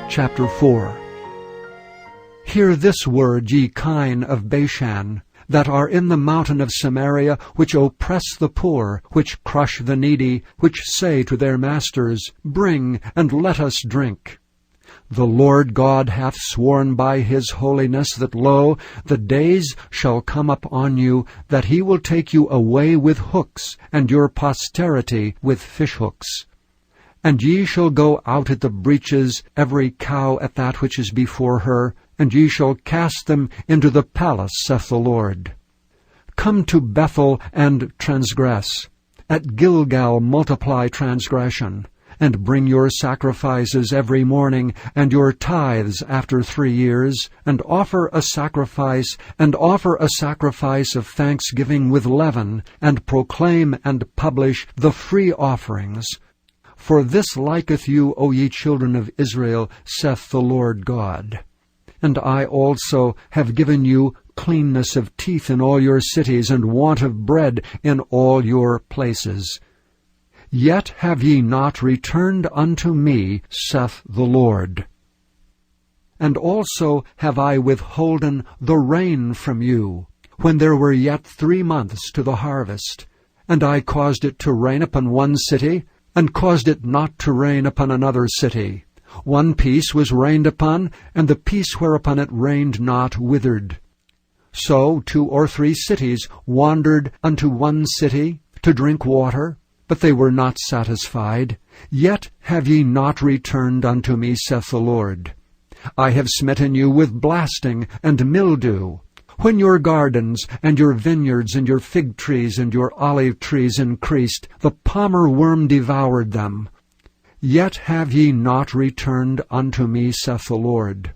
Chapter 4. Hear this word, ye kine of Bashan, that are in the mountain of Samaria, which oppress the poor, which crush the needy, which say to their masters, Bring, and let us drink. The Lord God hath sworn by his holiness that, lo, the days shall come up on you, that he will take you away with hooks, and your posterity with fishhooks. And ye shall go out at the breaches, every cow at that which is before her, and ye shall cast them into the palace, saith the Lord. Come to Bethel and transgress. At Gilgal multiply transgression, and bring your sacrifices every morning, and your tithes after 3 years, and offer a sacrifice of thanksgiving with leaven, and proclaim and publish the free offerings. For this liketh you, O ye children of Israel, saith the Lord God. And I also have given you cleanness of teeth in all your cities, and want of bread in all your places. Yet have ye not returned unto me, saith the Lord. And also have I withholden the rain from you, when there were yet 3 months to the harvest. And I caused it to rain upon one city, and caused it not to rain upon another city. One piece was rained upon, and the piece whereupon it rained not withered. So 2 or 3 cities wandered unto one city to drink water, but they were not satisfied. Yet have ye not returned unto me, saith the Lord. I have smitten you with blasting and mildew. When your gardens and your vineyards and your fig trees and your olive trees increased, the palmer worm devoured them. Yet have ye not returned unto me, saith the Lord.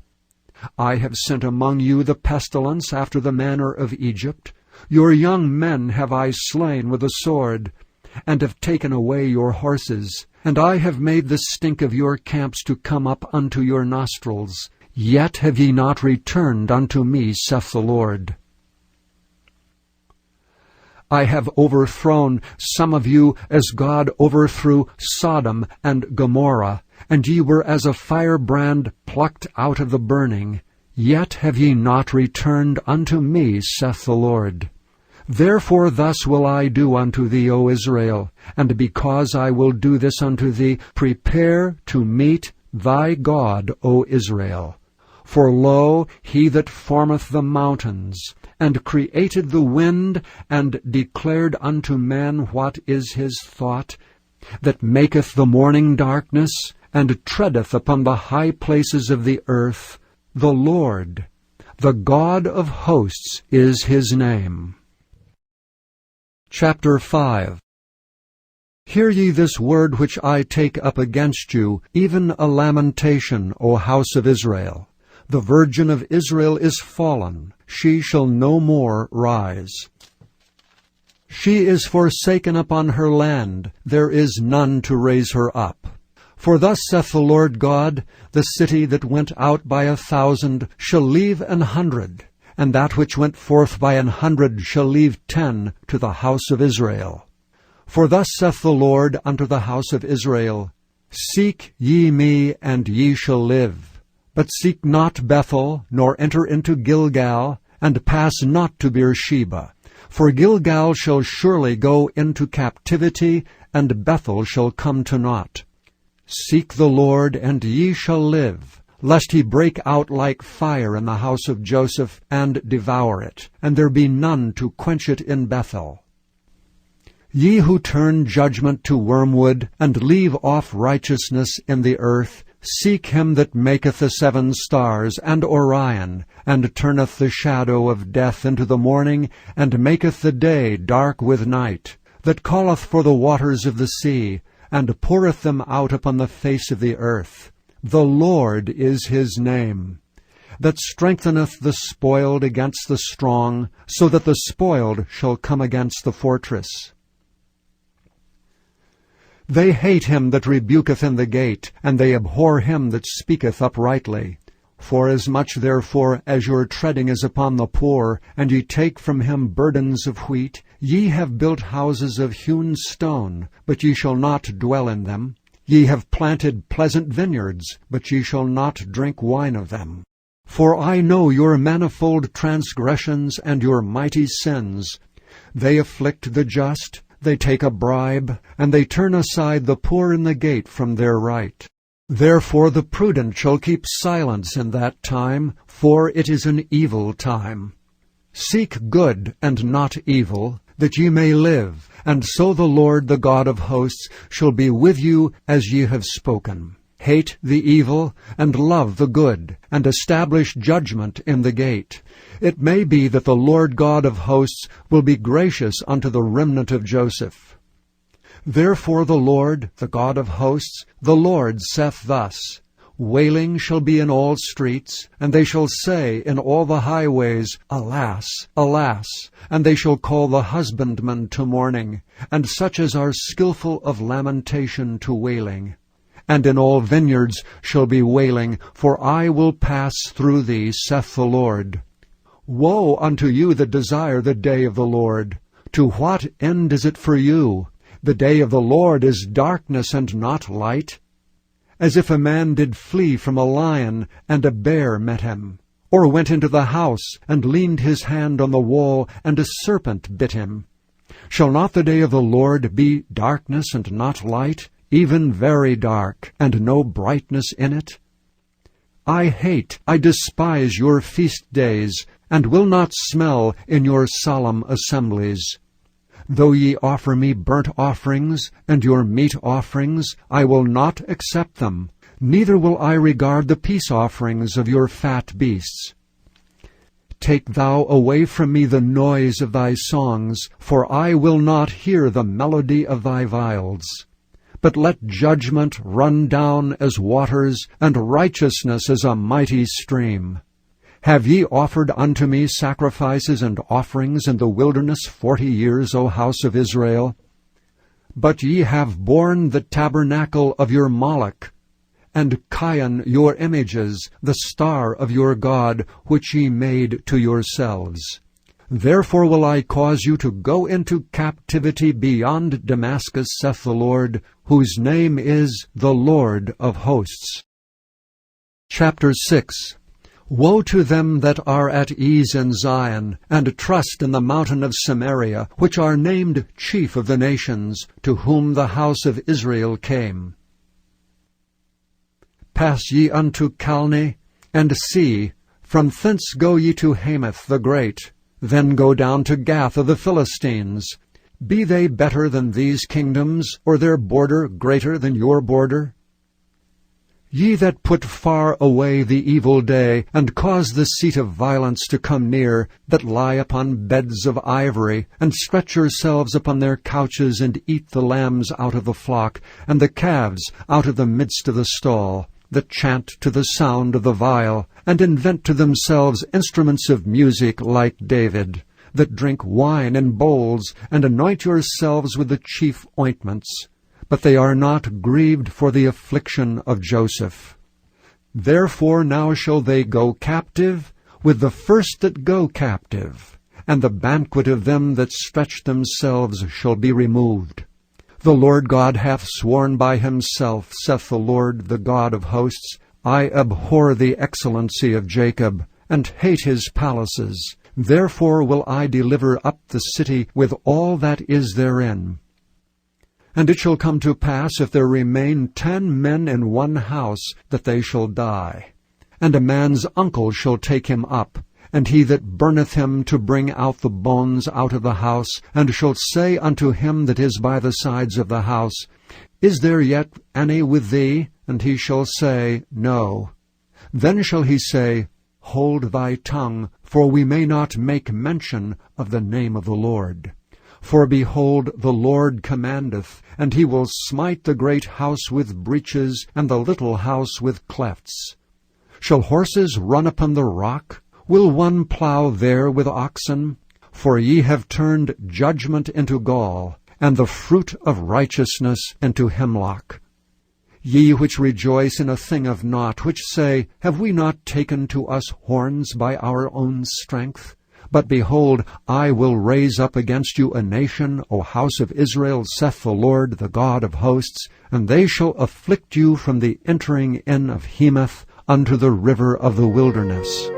I have sent among you the pestilence after the manner of Egypt. Your young men have I slain with the sword, and have taken away your horses. And I have made the stink of your camps to come up unto your nostrils. Yet have ye not returned unto me, saith the Lord. I have overthrown some of you as God overthrew Sodom and Gomorrah, and ye were as a firebrand plucked out of the burning. Yet have ye not returned unto me, saith the Lord. Therefore thus will I do unto thee, O Israel, and because I will do this unto thee, prepare to meet thy God, O Israel. For lo, he that formeth the mountains, and created the wind, and declared unto man what is his thought, that maketh the morning darkness, and treadeth upon the high places of the earth, the Lord, the God of hosts is his name. Chapter 5. Hear ye this word which I take up against you, even a lamentation, O house of Israel. The virgin of Israel is fallen, she shall no more rise. She is forsaken upon her land, there is none to raise her up. For thus saith the Lord God, the city that went out by 1,000 shall leave 100, and that which went forth by 100 shall leave 10 to the house of Israel. For thus saith the Lord unto the house of Israel, Seek ye me, and ye shall live. But seek not Bethel, nor enter into Gilgal, and pass not to Beersheba. For Gilgal shall surely go into captivity, and Bethel shall come to naught. Seek the Lord, and ye shall live, lest he break out like fire in the house of Joseph, and devour it, and there be none to quench it in Bethel. Ye who turn judgment to wormwood, and leave off righteousness in the earth, seek him that maketh the 7 stars, and Orion, and turneth the shadow of death into the morning, and maketh the day dark with night, that calleth for the waters of the sea, and poureth them out upon the face of the earth. The Lord is his name, that strengtheneth the spoiled against the strong, so that the spoiled shall come against the fortress. They hate him that rebuketh in the gate, and they abhor him that speaketh uprightly. Forasmuch therefore as your treading is upon the poor, and ye take from him burdens of wheat, Ye have built houses of hewn stone, but ye shall not dwell in them. Ye have planted pleasant vineyards, but ye shall not drink wine of them. For I know your manifold transgressions and your mighty sins. They afflict the just, they take a bribe, and they turn aside the poor in the gate from their right. Therefore the prudent shall keep silence in that time, for it is an evil time. Seek good and not evil, that ye may live, and so the Lord, the God of hosts, shall be with you as ye have spoken. Hate the evil, and love the good, and establish judgment in the gate. It may be that the Lord God of hosts will be gracious unto the remnant of Joseph. Therefore the Lord, the God of hosts, the Lord saith thus, Wailing shall be in all streets, and they shall say in all the highways, Alas, alas! And they shall call the husbandman to mourning, and such as are skillful of lamentation to wailing. And in all vineyards shall be wailing, for I will pass through thee, saith the Lord. Woe unto you that desire the day of the Lord! To what end is it for you? The day of the Lord is darkness and not light. As if a man did flee from a lion, and a bear met him, or went into the house, and leaned his hand on the wall, and a serpent bit him. Shall not the day of the Lord be darkness and not light, even very dark, and no brightness in it? I despise your feast days, and will not smell in your solemn assemblies. Though ye offer me burnt offerings, and your meat offerings, I will not accept them, neither will I regard the peace offerings of your fat beasts. Take thou away from me the noise of thy songs, for I will not hear the melody of thy viols. But let judgment run down as waters, and righteousness as a mighty stream. Have ye offered unto me sacrifices and offerings in the wilderness 40 years, O house of Israel? But ye have borne the tabernacle of your Moloch, and Chion your images, the star of your God, which ye made to yourselves. Therefore will I cause you to go into captivity beyond Damascus, saith the Lord, whose name is the Lord of hosts. Chapter 6. Woe to them that are at ease in Zion, and trust in the mountain of Samaria, which are named chief of the nations, to whom the house of Israel came. Pass ye unto Calne, and see, from thence go ye to Hamath the great, then go down to Gath of the Philistines. Be they better than these kingdoms, or their border greater than your border? Ye that put far away the evil day, and cause the seat of violence to come near, that lie upon beds of ivory, and stretch yourselves upon their couches, and eat the lambs out of the flock, and the calves out of the midst of the stall, that chant to the sound of the viol, and invent to themselves instruments of music like David, that drink wine in bowls, and anoint yourselves with the chief ointments. But they are not grieved for the affliction of Joseph. Therefore now shall they go captive with the first that go captive, and the banquet of them that stretch themselves shall be removed. The Lord God hath sworn by himself, saith the Lord, the God of hosts, I abhor the excellency of Jacob, and hate his palaces. Therefore will I deliver up the city with all that is therein. And it shall come to pass, if there remain 10 men in one house, that they shall die. And a man's uncle shall take him up, and he that burneth him to bring out the bones out of the house, and shall say unto him that is by the sides of the house, Is there yet any with thee? And he shall say, No. Then shall he say, Hold thy tongue, for we may not make mention of the name of the Lord. For behold, the Lord commandeth, and he will smite the great house with breaches, and the little house with clefts. Shall horses run upon the rock? Will one plow there with oxen? For ye have turned judgment into gall, and the fruit of righteousness into hemlock. Ye which rejoice in a thing of naught, which say, Have we not taken to us horns by our own strength? But behold, I will raise up against you a nation, O house of Israel, saith the Lord, the God of hosts, and they shall afflict you from the entering in of Hemath unto the river of the wilderness.